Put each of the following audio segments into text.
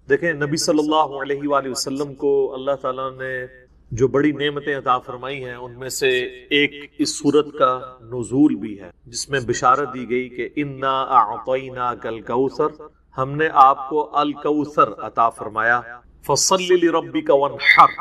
دیکھیں نبی صلی اللہ علیہ وآلہ وسلم کو اللہ تعالیٰ نے جو بڑی نعمتیں عطا فرمائی ہیں ان میں سے ایک اس صورت کا نزول بھی ہے جس میں بشارت دی گئی کہ انا اعطیناک الکوثر، ہم نے آپ کو الکوثر عطا فرمایا، فصل لربک وانحر،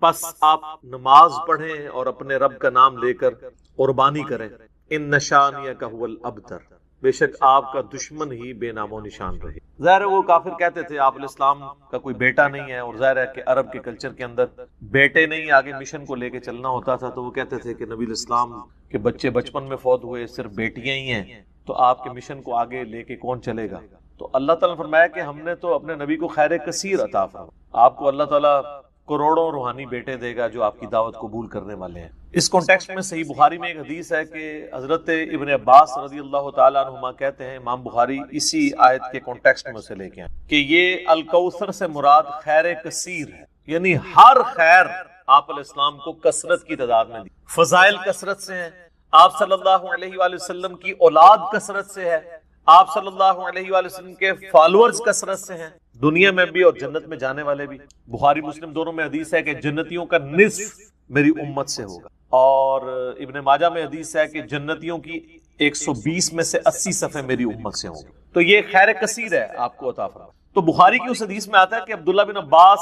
پس آپ نماز پڑھیں اور اپنے رب کا نام لے کر قربانی کریں، ان شانئک هو الابتر، بے شک آپ کا دشمن ہی بے نام و نشان رہے۔ ظاہر ہے وہ کافر کہتے تھے آپ علیہ السلام کا کوئی بیٹا نہیں ہے، اور ظاہر ہے کہ عرب کے کلچر کے اندر بیٹے نہیں آگے مشن کو لے کے چلنا ہوتا تھا، تو وہ کہتے تھے کہ نبی علیہ السلام کے بچے بچپن میں فوت ہوئے، صرف بیٹیاں ہی ہیں، تو آپ کے مشن کو آگے لے کے کون چلے گا؟ تو اللہ تعالیٰ نے فرمایا کہ ہم نے تو اپنے نبی کو خیر کثیر عطا فرمایا، آپ کو اللہ تعالیٰ کروڑوں روحانی بیٹے دے گا جو آپ کی دعوت قبول کرنے والے ہیں۔ اس کانٹیکسٹ میں صحیح بخاری میں ایک حدیث ہے کہ حضرت ابن عباس رضی اللہ تعالیٰ عنہما کہتے ہیں، امام بخاری اسی آیت کے کانٹیکسٹ میں سے لے کے ہیں کہ یہ الکوثر سے مراد خیر کثیر ہے، یعنی ہر خیر آپ علیہ السلام کو کثرت کی تعداد میں دی، فضائل کثرت سے ہیں، آپ صلی اللہ علیہ وآلہ وسلم کی اولاد کثرت سے ہے، آپ صلی اللہ علیہ وآلہ وسلم کے فالورز کثرت سے ہیں، دنیا میں بھی اور جنت میں جانے والے بھی۔ بخاری مسلم دونوں میں حدیث ہے کہ جنتیوں کا نصف میری امت سے ہوگا، اور ابن ماجہ میں حدیث ہے کہ جنتیوں کی 120 میں سے 80 صفحے میری امت سے ہوں گے، تو یہ خیر کثیر ہے آپ کو عطا فرمایا۔ تو بخاری کی اس حدیث میں آتا ہے کہ عبداللہ بن عباس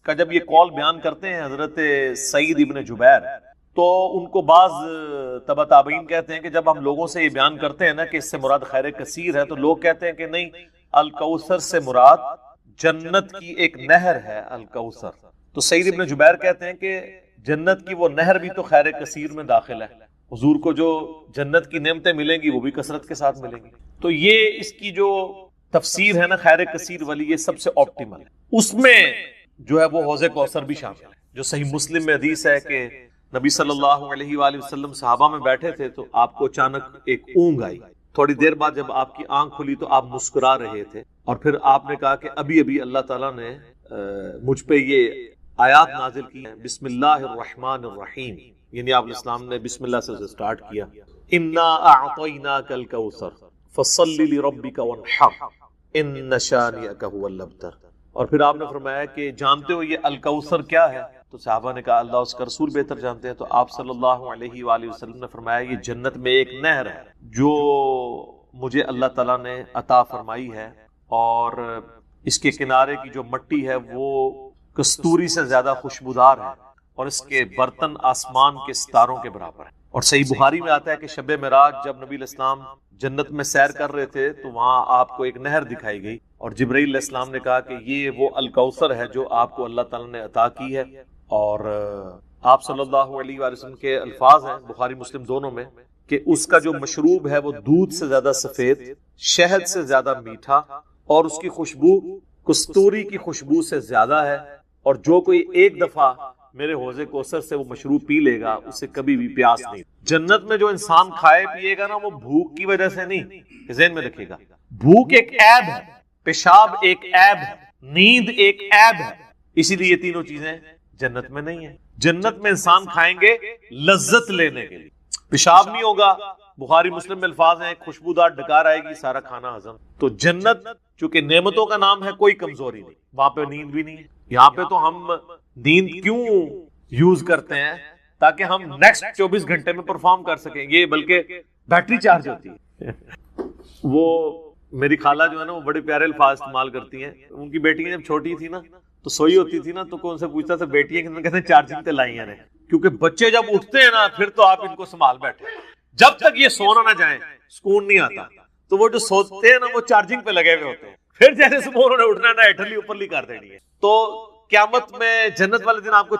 کا جب یہ قول بیان کرتے ہیں حضرت سعید ابن جبیر، تو ان کو بعض تبع تابعین کہتے ہیں کہ جب ہم لوگوں سے یہ بیان کرتے ہیں نا کہ اس سے مراد خیر کثیر ہے، تو لوگ کہتے ہیں کہ نہیں، الکوثر سے مراد جنت کی ایک نہر ہے الکوثر۔ تو سعید ابن جبیر کہتے ہیں کہ جنت کی وہ نہر بھی تو خیر کثیر میں داخل ہے، حضور کو جو جنت کی نعمتیں ملیں گی وہ بھی کثرت کے ساتھ ملیں گی۔ تو یہ اس کی جو تفسیر ہے نا خیر کثیر والی، یہ سب سے آپٹیمل ہے، اس میں جو ہے وہ حوض کوثر بھی شامل ہے۔ جو صحیح مسلم میں حدیث ہے کہ نبی صلی اللہ علیہ وآلہ وسلم صحابہ میں بیٹھے تھے تو آپ کو اچانک ایک اونگ آئی، تھوڑی دیر بعد جب آپ کی آنکھ کھلی تو آپ مسکرا رہے تھے، اور پھر آپ نے کہا کہ ابھی ابھی اللہ تعالیٰ نے مجھ پہ یہ آیات نازل کی ہیں، بسم اللہ الرحمن الرحیم، یعنی آپ علیہ السلام نے بسم اللہ سے سٹارٹ کیا، انا اعطیناک الکوثر فصل لربک وانحر ان شانئک هو الابتر۔ اور پھر آپ نے فرمایا کہ جانتے ہو یہ الکوثر کیا ہے؟ تو صحابہ نے کہا اللہ اس کا رسول بہتر جانتے ہیں۔ تو آپ صلی اللہ علیہ وآلہ وسلم نے فرمایا یہ جنت میں ایک نہر ہے جو مجھے اللہ تعالیٰ نے عطا فرمائی ہے، اور اس کے کنارے کی جو مٹی ہے وہ کستوری سے زیادہ خوشبودار ہے، اور اس کے برتن آسمان کے ستاروں کے برابر ہیں۔ اور صحیح بخاری میں آتا ہے کہ شب معراج جب نبی علیہ السلام جنت میں سیر کر رہے تھے تو وہاں آپ کو ایک نہر دکھائی گئی، اور جبرائیل علیہ السلام نے کہا کہ یہ وہ الکوثر ہے جو آپ کو اللہ تعالیٰ نے عطا کی ہے۔ اور آپ صلی اللہ علیہ وآلہ وسلم کے الفاظ ہیں بخاری مسلم دونوں میں کہ اس کا جو مشروب ہے وہ دودھ سے زیادہ سفید، شہد سے زیادہ میٹھا، اور اس کی خوشبو کستوری کی خوشبو سے زیادہ ہے، اور جو کوئی ایک دفعہ میرے حوض کوثر سے وہ مشروب پی لے گا اسے کبھی بھی پیاس نہیں۔ جنت میں جو انسان کھائے پیے گا نا وہ بھوک کی وجہ سے نہیں، ذہن میں رکھے گا، بھوک ایک عیب ہے، پیشاب ایک عیب ہے، نیند ایک عیب ہے، اسی لیے یہ تینوں چیزیں جنت میں نہیں ہیں۔ جنت میں انسان کھائیں گے لذت لینے کے لیے، پیشاب نہیں ہوگا، بخاری مسلم میں الفاظ ہیں خوشبودار ڈکار آئے گی، سارا کھانا ہضم۔ تو جنت چونکہ نعمتوں کا نام ہے، کوئی کمزوری نہیں، وہاں پہ نیند بھی نہیں ہے۔ یہاں پہ تو ہم نیند کیوں یوز کرتے ہیں؟ تاکہ ہم نیکسٹ 24 گھنٹے میں پرفارم کر سکیں، یہ بلکہ بیٹری چارج ہوتی ہے۔ وہ میری خالہ جو ہے نا وہ بڑے پیارے الفاظ استعمال کرتی ہیں، ان کی بیٹیاں جب چھوٹی تھی نا تو سوئی ہوتی تھی نا تو کوئی ان سے پوچھتا تھا بیٹیاں کہتے ہیں چارجنگ تے لائی ہیں، کیونکہ بچے جب اٹھتے ہیں نا پھر تو آپ ان کو سنبھال بیٹھے، جب تک یہ سونا نہ جائیں سکون نہیں آتا، تو وہ جو سوتے ہیں نا وہ چارجنگ پہ لگے ہوئے ہوتے ہیں، پھر جیسے صبح انہوں نے اٹھنا نا ہیٹرلی اوپرلی کر دینی ہے۔ تو قیامت میں جنت والے دن آپ کو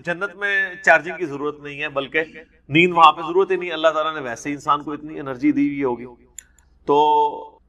جنت میں چارجنگ کی ضرورت نہیں ہے، بلکہ نیند وہاں پہ ضرورت ہی نہیں، اللہ تعالیٰ نے ویسے ہی انسان کو اتنی انرجی دی ہوئی ہوگی۔ تو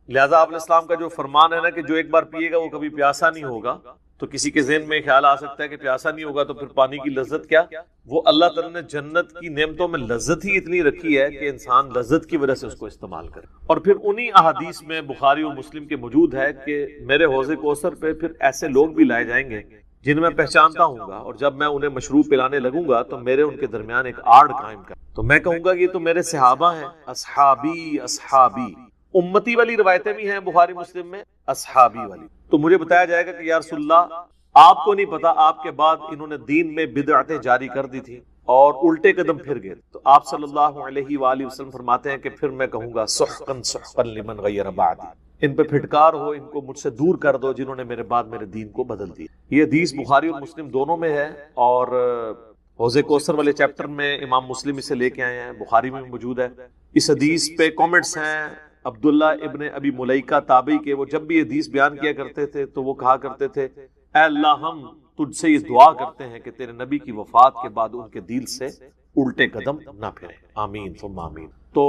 لہٰذا آپ علیہ السلام کا جو فرمان ہے نا کہ جو ایک بار پیے گا وہ کبھی پیاسا نہیں ہوگا، تو کسی کے ذہن میں خیال آ سکتا ہے کہ پیاسا نہیں ہوگا تو پھر پانی کی لذت کیا؟ وہ اللہ تعالیٰ نے جنت کی نعمتوں میں لذت ہی اتنی رکھی ہے کہ انسان لذت کی وجہ سے اس کو استعمال کرے۔ اور پھر انہی احادیث میں بخاری و مسلم کے موجود ہے کہ میرے حوض کوثر پہ پھر ایسے لوگ بھی لائے جائیں گے جن میں پہچانتا ہوں گا، اور جب میں انہیں مشروب پلانے لگوں گا تو میرے ان کے درمیان ایک آڑ قائم کر، تو میں کہوں گا یہ تو میرے صحابہ ہیں، اصحابی اصحابی، امتی والی روایتیں بھی ہیں بخاری مسلم میں، اصحابی والی. تو مجھے بتایا جائے گا کہ یا رسول اللہ آپ کو نہیں پتا آپ کے بعد انہوں نے دین میں بدعتیں جاری کر دی تھی اور الٹے قدم پھر گئے. تو آپ صلی اللہ علیہ وآلہ وسلم فرماتے ہیں کہ پھر میں کہوں گا سحقا سحقا لمن غیر بعدی، ان پہ پھٹکار ہو، ان کو مجھ سے دور کر دو جنہوں نے میرے بعد میرے دین کو بدل دیا. یہ حدیث بخاری اور مسلم دونوں میں ہے، اور حوض کوثر والے چیپٹر میں امام مسلم اسے لے کے آئے ہیں، بخاری میں موجود ہے. اس حدیث پہ کامنٹس ہیں عبداللہ ابن ابی ملیکہ تابعی کے. وہ جب بھی یہ حدیث بیان کیا کرتے تھے تو وہ کہا کرتے تھے اے اللہ ہم تجھ سے یہ دعا کرتے ہیں کہ تیرے نبی کی وفات کے بعد ان کے دل سے الٹے قدم نہ پھرے، آمین ثم آمین. تو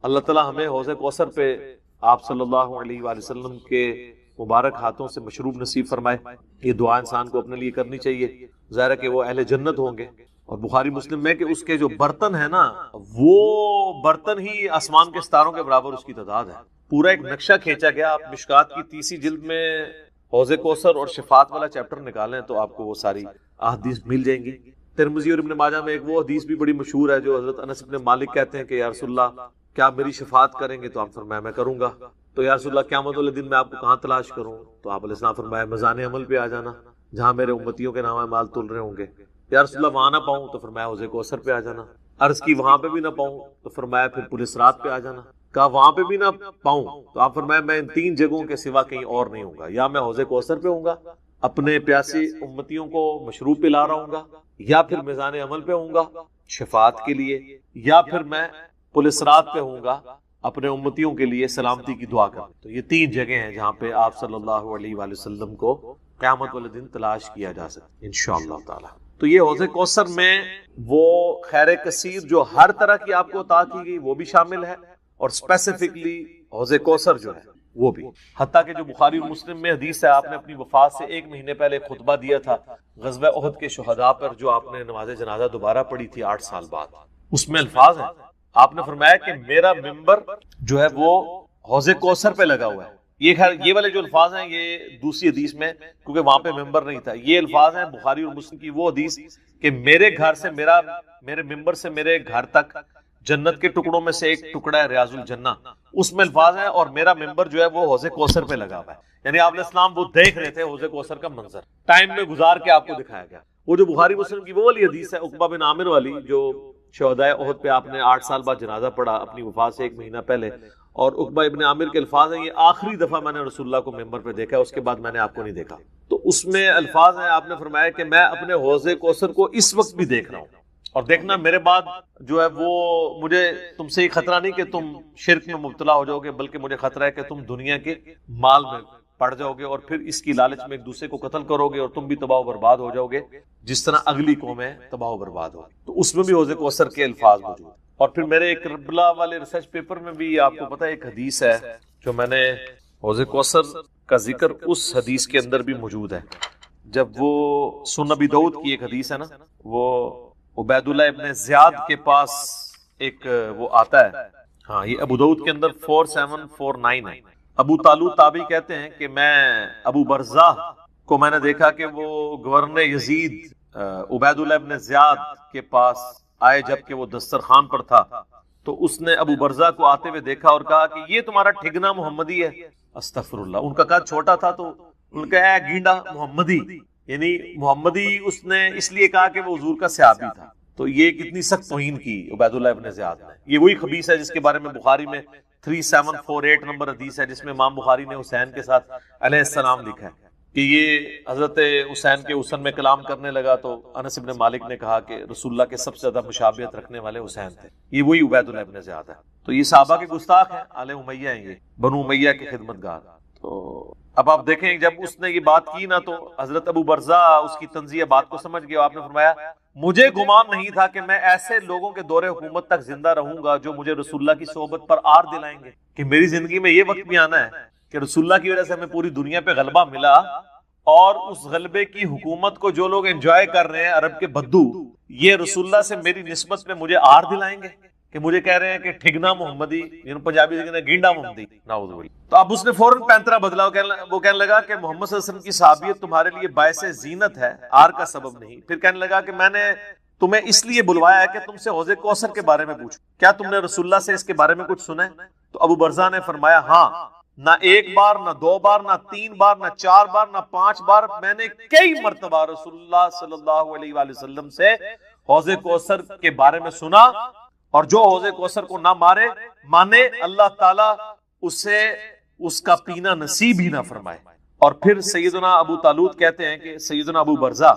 اللہ تعالیٰ ہمیں حوض کوثر پہ آپ صلی اللہ علیہ وآلہ وسلم کے مبارک ہاتھوں سے مشروب نصیب فرمائے. یہ دعا انسان کو اپنے لیے کرنی چاہیے. ظاہر ہے کہ وہ اہل جنت ہوں گے. اور بخاری مسلم میں کہ اس کے جو برتن ہیں نا، وہ برتن ہی آسمان کے ستاروں کے برابر اس کی تعداد ہے. پورا ایک نقشہ کھینچا گیا. آپ مشکات کی 30 جلد میں حوض کوثر اور شفاعت والا چیپٹر نکالیں تو آپ کو وہ ساری احادیث مل جائیں گی. ترمذی اور ابن ماجہ میں ایک وہ حدیث بھی بڑی مشہور ہے جو حضرت انس بن مالک کہتے ہیں کہ یا رسول اللہ کیا میری شفاعت کریں گے؟ تو آپ فرمایا میں کروں گا. تو یا رسول اللہ قیامت والے دن میں آپ کو کہاں تلاش کروں؟ تو آپ علیہ السلام فرمایا میزان عمل پہ آ جانا جہاں میرے امتیوں کے نام مال تل رہے ہوں گے. یا رسول اللہ وہاں نہ پاؤں تو فرمایا حوض کوثر پہ آ جانا. عرض کی وہاں پہ بھی نہ پاؤں تو فرمایا پھر پولیس رات پہ آ جانا. کہا وہاں پہ بھی نہ پاؤں تو آپ فرمایا میں ان 3 جگہوں کے سوا کہیں اور نہیں ہوں گا. یا میں حوض کوثر پہ ہوں گا اپنے پیاسی امتیوں کو مشروب پلا رہا ہوں گا، یا پھر میزان عمل پہ ہوں گا شفاعت کے لیے، یا پھر میں پولیس رات پہ ہوں گا اپنے امتیوں کے لیے سلامتی کی دعا کر. تو یہ 3 جگہیں ہیں جہاں پہ آپ صلی اللہ علیہ وآلہ وسلم کو قیامت والے دن تلاش کیا جا سکتا انشاءاللہ تعالی. تو یہ حوض کوثر میں وہ خیر کثیر جو ہر طرح کی آپ کو عطا کی گئی وہ بھی شامل ہے، اور اسپیسیفکلی حوض کوثر جو ہے وہ بھی. حتیٰ کہ جو بخاری اور مسلم میں حدیث ہے، آپ نے اپنی وفات سے 1 مہینے پہلے خطبہ دیا تھا غزوہ احد کے شہداء پر، جو آپ نے نماز جنازہ دوبارہ پڑھی تھی 8 سال بعد. اس میں الفاظ ہیں، آپ نے فرمایا کہ میرا ممبر جو ہے وہ حوض کوثر پہ لگا ہوا ہے. یہ والے جو الفاظ ہیں یہ دوسری حدیث میں، کیونکہ وہاں پہ ممبر نہیں تھا. یہ الفاظ ہیں بخاری اور مسلم کی وہ حدیث کہ میرے گھر سے میرے ممبر سے میرے گھر تک جنت کے ٹکڑوں میں سے ایک ٹکڑا ہے ریاض الجنہ. اس میں الفاظ ہیں اور میرا ممبر جو ہے وہ حوض کوثر پہ لگا ہوا ہے. یعنی آپ علیہ السلام وہ دیکھ رہے تھے حوض کوثر کا منظر، ٹائم میں گزار کے آپ کو دکھایا گیا. وہ جو بخاری مسلم کی وہ والی حدیث ہے عقبہ بن عامر والی، جو شہدائے احد پہ آپ نے 8 سال بعد جنازہ پڑھا اپنی وفات سے 1 مہینہ پہلے. اور عقبہ ابن عامر کے الفاظ ہیں یہ آخری دفعہ میں نے رسول اللہ کو ممبر پہ دیکھا، اس کے بعد میں نے آپ کو نہیں دیکھا. تو اس میں الفاظ ہیں، آپ نے فرمایا کہ میں اپنے حوض کوثر کو اس وقت بھی دیکھ رہا ہوں، اور دیکھنا میرے بعد جو ہے وہ مجھے تم سے یہ خطرہ نہیں کہ تم شرک میں مبتلا ہو جاؤ گے، بلکہ مجھے خطرہ ہے کہ تم دنیا کے مال میں پڑ جاؤ گے اور پھر اس کی لالچ میں ایک دوسرے کو قتل کرو گے اور تم بھی تباہ و برباد ہو جاؤ گے جس طرح اگلی قومیں تباہ و برباد ہو. تو اس میں بھی حوض کوثر کے الفاظ موجود. اور پھر میرے ایک کربلا والے ریسرچ پیپر میں بھی آپ کو پتہ ہے ایک حدیث ہے جو میں نے حوض کوثر کا ذکر اس حدیث کے اندر بھی موجود ہے. جب وہ سنن ابی داؤد کی ایک حدیث ہے نا، وہ عبید اللہ ابن زیاد کے پاس ایک وہ آتا ہے، ہاں یہ ابو داؤد کے اندر 4749 ہے. ابو طالوت تابعی کہتے ہیں کہ میں ابو برزہ کو میں نے دیکھا کہ وہ گورنر یزید عبید اللہ ابن زیاد کے پاس آئے جبکہ وہ دسترخوان پر تھا. تو اس نے ابو برزہ کو آتے ہوئے دیکھا اور کہا کہ یہ تمہارا ٹھگنا محمدی ہے. استغفر اللہ. ان کا قد چھوٹا تھا تو ان کا اے گینڈا محمدی، یعنی محمدی اس نے اس لیے کہا کہ وہ حضور کا صحابی تھا. تو یہ کتنی سخت توہین کی عبید اللہ ابن زیاد نے. یہ وہی خبیث ہے جس کے بارے میں بخاری میں 3748 نمبر حدیث ہے، جس میں امام بخاری نے حسین کے ساتھ علیہ السلام لکھا ہے کہ یہ حضرت حسین کے حسن میں کلام کرنے لگا تو انس بن مالک نے کہا کہ رسول اللہ کے سب سے زیادہ مشابہت رکھنے والے حسین تھے. یہ وہی عبید اللہ ابن زیاد ہے. تو یہ صحابہ کے گستاخ ہیں، آل امیہ ہیں، یہ بنو امیہ کے خدمتگار. تو اب آپ دیکھیں جب اس نے یہ بات کی نا تو حضرت ابو برزہ اس کی تنزیہ بات کو سمجھ گیا. آپ نے فرمایا مجھے گمان نہیں تھا کہ میں ایسے لوگوں کے دور حکومت تک زندہ رہوں گا جو مجھے رسول اللہ کی صحبت پر آر دلائیں گے، کہ میری زندگی میں یہ وقت بھی آنا ہے کہ رسول اللہ کی وجہ سے ہمیں پوری دنیا پہ غلبہ ملا، اور اس غلبے کی حکومت کو جو لوگ انجوائے کر رہے ہیں عرب کے بدو، یہ رسول اللہ سے میری نسبت میں مجھے آر دلائیں گے کہ مجھے کہہ رہے ہیں کہ ٹھگنا محمدی، پنجابی سے کہتے ہیں گینڈا محمدی. نعوذ باللہ. تو اب اس نے فوراً پینترا بدلا. وہ کہنے لگا کہ محمد صلی اللہ علیہ وسلم کی صحابیت تمہارے لیے باعث زینت ہے، آر کا سبب نہیں. پھر کہنے لگا کہ میں نے تمہیں اس لیے بلوایا ہے کہ تم سے حوض کوثر کے بارے میں پوچھوں، کیا تم نے رسول اللہ سے اس کے بارے میں کچھ سنا ہے؟ تو ابو برزہ نے فرمایا ہاں، نہ ایک بار، نہ دو بار، نہ تین بار، نہ چار بار، نہ 5 بار، میں نے کئی مرتبہ رسول اللہ صلی اللہ علیہ وآلہ وسلم سے حوض کوثر کے بارے میں سنا، اور جو حوض کوثر کو نہ مانے اللہ تعالیٰ اسے اس کا پینا نصیب ہی نہ فرمائے۔ اور پھر سیدنا ابو طالوت کہتے ہیں کہ سیدنا ابو برزہ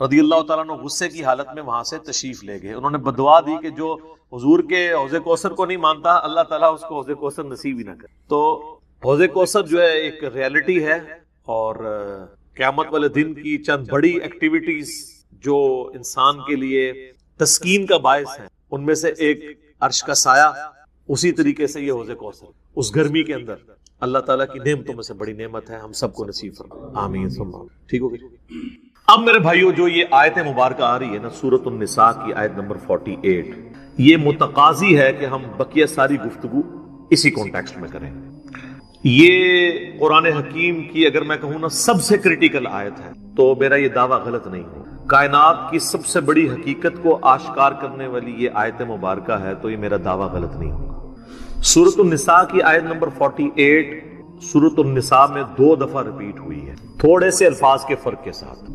رضی اللہ تعالیٰ عنہ غصے کی حالت میں وہاں سے تشریف لے گئے۔ انہوں نے بدعا دی کہ جو حضور کے حوض کوثر کو نہیں مانتا اللہ تعالیٰ اس کو حوض کوثر نصیب ہی نہ کرے۔ تو حوض کوثر جو ہے ایک ریالٹی ہے، اور قیامت والے دن کی چند بڑی ایکٹیویٹیز جو انسان کے لیے تسکین کا باعث ہے، ان میں سے ایک عرش کا سایہ، اسی طریقے سے یہ حوض کوثر اس گرمی کے اندر اللہ تعالیٰ کی نعمتوں میں سے بڑی نعمت ہے، ہم سب کو نصیب فرمائے، آمین ثم آمین۔ ٹھیک ہو گئی؟ اب میرے بھائیو جو یہ آیت مبارکہ آ رہی ہے نا، سورۃ النساء کی آیت نمبر 48، یہ متقاضی ہے کہ ہم بقیہ ساری گفتگو اسی کانٹیکسٹ میں کریں۔ یہ قرآن حکیم کی اگر میں کہوں نا سب سے کریٹیکل آیت ہے، تو میرا یہ دعویٰ غلط نہیں ہو۔ کائنات کی سب سے بڑی حقیقت کو آشکار کرنے والی یہ آیت مبارکہ ہے، تو یہ میرا دعویٰ غلط نہیں ہوگا۔ سورۃ النساء کی آیت نمبر 48 سورۃ النساء میں 2 دفعہ ریپیٹ ہوئی ہے، تھوڑے سے الفاظ کے فرق کے ساتھ۔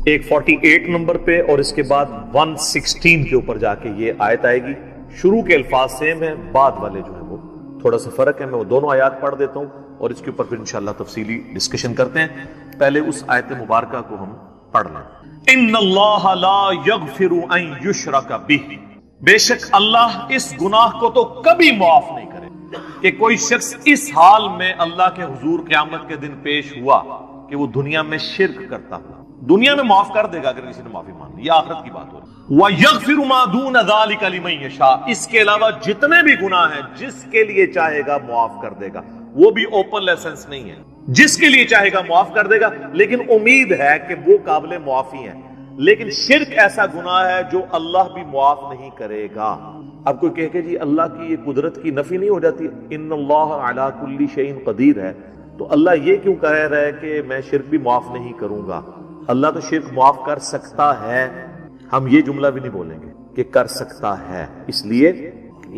ایک 48 نمبر پہ اور اس کے بعد 116 کے اوپر جا کے یہ آیت آئے گی۔ شروع کے الفاظ سیم ہیں، بعد والے جو ہیں وہ تھوڑا سا فرق ہے۔ میں وہ دونوں آیات پڑھ دیتا ہوں اور اس کے اوپر پھر انشاءاللہ تفصیلی ڈسکشن کرتے ہیں۔ پہلے اس آیت مبارکہ کو ہم پڑھ لیں۔ ان اللہ لا یغفر ان یشرک بہ، بے شک اللہ اس گناہ کو تو کبھی معاف نہیں کرے کہ کوئی شخص اس حال میں اللہ کے حضور قیامت کے دن پیش ہوا کہ وہ دنیا میں شرک کرتا ہوا۔ دنیا میں معاف کر دے گا اگر کسی نے معافی مانگی، یہ آخرت کی بات ہو رہی ہے۔ وَيَغْفِرُ مَا دُونَ ذَلِكَ لِمَن يَشَاءُ، اس کے علاوہ جتنے بھی گناہ ہیں جس کے لیے چاہے گا معاف کر دے گا، وہ بھی اوپن لائسنس نہیں ہے، جس کے لیے چاہے گا معاف کر دے گا، لیکن امید ہے کہ وہ قابل معافی ہیں۔ لیکن شرک ایسا گناہ ہے جو اللہ بھی معاف نہیں کرے گا۔ اب کوئی کہے کہ جی اللہ کی یہ قدرت کی نفی نہیں ہو جاتی، ان اللہ علی کل شیء قدیر ہے، تو اللہ یہ کیوں کہہ رہا ہے کہ میں شرک بھی معاف نہیں کروں گا؟ اللہ تو شرک معاف کر سکتا ہے، ہم یہ جملہ بھی نہیں بولیں گے کہ کر سکتا ہے، اس لیے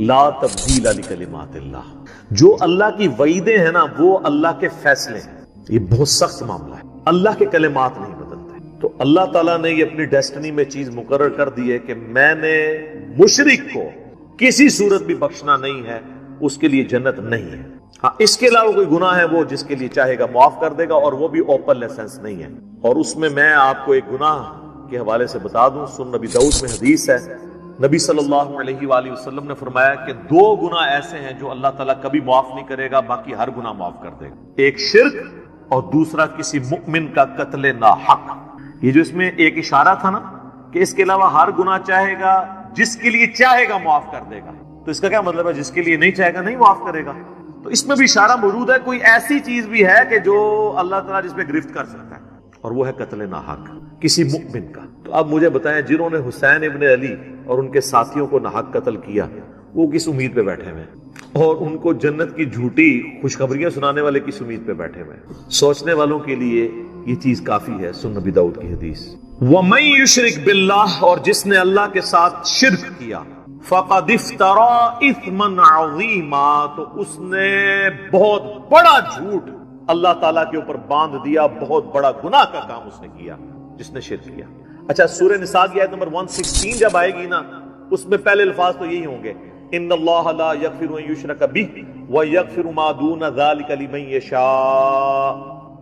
لا تبدیل لکلمات اللہ، جو اللہ کی وعیدیں ہیں نا وہ اللہ کے فیصلے ہیں، یہ بہت سخت معاملہ ہے، اللہ کے کلمات نہیں بدلتے۔ تو اللہ تعالیٰ نے یہ اپنی ڈیسٹنی میں چیز مقرر کر دی ہے کہ میں نے مشرک کو کسی صورت بھی بخشنا نہیں ہے، اس کے لیے جنت نہیں ہے۔ ہاں اس کے علاوہ کوئی گناہ ہے وہ جس کے لیے چاہے گا معاف کر دے گا، اور وہ بھی اوپن لائسنس نہیں ہے۔ اور اس میں آپ کو ایک گناہ کے حوالے سے بتا دوں، سن نبی داؤد میں حدیث ہے، نبی صلی اللہ علیہ وآلہ وسلم نے فرمایا کہ 2 گناہ ایسے ہیں جو اللہ تعالیٰ کبھی معاف نہیں کرے گا، باقی ہر گناہ معاف کر دے گا، ایک شرک اور دوسرا کسی مؤمن کا قتل ناحق۔ یہ جو اس میں ایک اشارہ تھا نا کہ اس کے علاوہ ہر گناہ چاہے گا، جس کے لیے چاہے گا معاف کر دے گا، تو اس کا کیا مطلب ہے؟ جس کے لیے نہیں چاہے گا نہیں معاف کرے گا۔ تو اس میں بھی اشارہ موجود ہے، کوئی ایسی چیز بھی ہے کہ جو اللہ تعالیٰ جس پہ گرفت کر سکتا ہے، اور وہ ہے قتل ناحق کسی مؤمن کا۔ تو اب مجھے بتائیں، جنہوں نے حسین ابن علی اور ان کے ساتھیوں کو ناحق قتل کیا، وہ کس امید پہ بیٹھے ہوئے ہیں؟ اور ان کو جنت کی جھوٹی خوشخبریاں سنانے والے کس امید پہ بیٹھے ہوئے ہیں؟ سوچنے والوں کے لیے یہ چیز کافی ہے۔ سن نبی داؤد کی حدیث، وَمَن يُشْرِكْ بِاللَّهِ، اور جس نے اللہ کے ساتھ شرک کیا، فَقَدِ افْتَرَىٰ إِثْمًا عَظِيمًا، تو اس نے بہت بڑا جھوٹ اللہ تعالیٰ کے اوپر باندھ دیا، بہت بڑا گناہ کا کام اس نے کیا جس نے شرک کیا۔ اچھا سورہ نساء کی آیت نمبر 116 جب آئے گی نا، اس میں پہلے الفاظ تو یہی ہوں گے، ان اللہ لا یغفر ان یشرک بہ ویغفر ما دون ذلک لمن یشاء،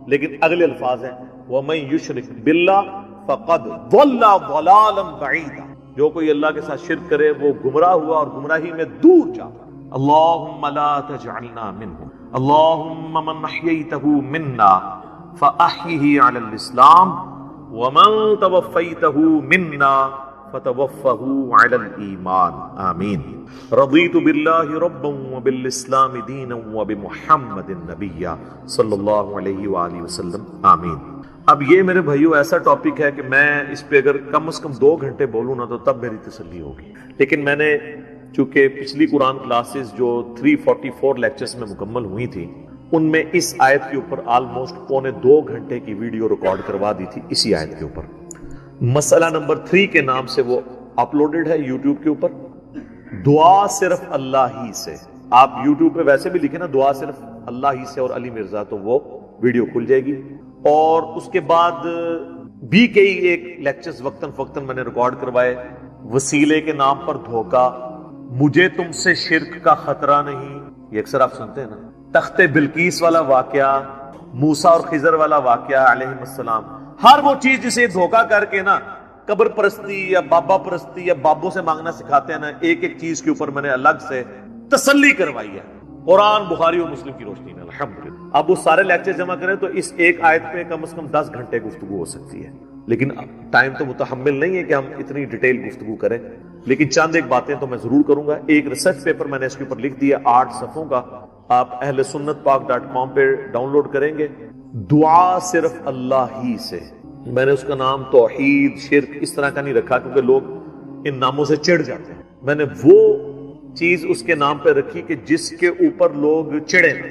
لیکن اگلے الفاظ ہیں ومن یشرک باللہ فقد ضل ضلالا بعیدا، جو کوئی اللہ کے ساتھ شرک کرے وہ گمراہ ہوا اور گمراہی میں دور جاتا۔ اللہم لا تجعلنا منہم، اللہم من احییتہ منا فاحیہ علی الاسلام ومن توفیتہ منا فتوفہ علی الایمان، آمین۔ رضیت باللہ ربا وبالاسلام دینا وبمحمد نبیا صلی اللہ علیہ وآلہ وسلم، آمین۔ اب یہ میرے بھائیو ایسا ٹاپک ہے کہ میں اس پہ اگر کم از کم 2 گھنٹے بولوں نا تو تب میری تسلی ہوگی، لیکن میں نے چونکہ پچھلی قرآن کلاسز جو 344 لیکچرز میں مکمل ہوئی تھی، ان میں اس آیت کے اوپر آلموسٹ 1.25 گھنٹے کی ویڈیو ریکارڈ کروا دی تھی اسی آیت کے اوپر۔ مسئلہ نمبر 3 کے نام سے وہ اپلوڈڈ ہے یوٹیوب کے اوپر، دعا صرف اللہ ہی سے. آپ یوٹیوب پہ ویسے بھی لکھیں نا دعا صرف اللہ ہی سے اور علی مرزا, تو وہ ویڈیو کھل جائے گی. اور اس کے بعد بھی کئی ایک لیکچرز وقتاً فوقتاً میں نے ریکارڈ کروائے. وسیلے کے نام پر دھوکا, مجھے تم سے شرک کا خطرہ نہیں, یہ اکثر آپ سنتے ہیں نا. تخت بلقیس والا واقعہ, موسیٰ اور خضر والا واقعہ علیہ السلام, ہر وہ چیز جسے دھوکا کر کے نا قبر پرستی یا بابا پرستی یا بابوں سے مانگنا سکھاتے ہیں نا, ایک ایک چیز کے اوپر میں نے الگ سے تسلی کروائی ہے قرآن, بخاری اور مسلم کی روشنی میں الحمدللہ. اب وہ سارے لیکچر جمع کریں تو اس ایک آیت پہ کم از کم 10 گھنٹے گفتگو ہو سکتی ہے, لیکن ٹائم تو متحمل نہیں ہے کہ ہم اتنی ڈیٹیل گفتگو کریں. لیکن چند ایک باتیں تو میں ضرور کروں گا. ایک ریسرچ پیپر میں نے اس کے اوپر لکھ دیا 8 صفحوں کا, آپ اہل سنت پاک.com پہ ڈاؤن لوڈ کریں گے. دعا صرف اللہ ہی سے. میں نے اس کا نام توحید شرک اس طرح کا نہیں رکھا کیونکہ لوگ ان ناموں سے چڑھ جاتے ہیں. میں نے وہ چیز اس کے نام پہ رکھی کہ جس کے اوپر لوگ چڑھیں.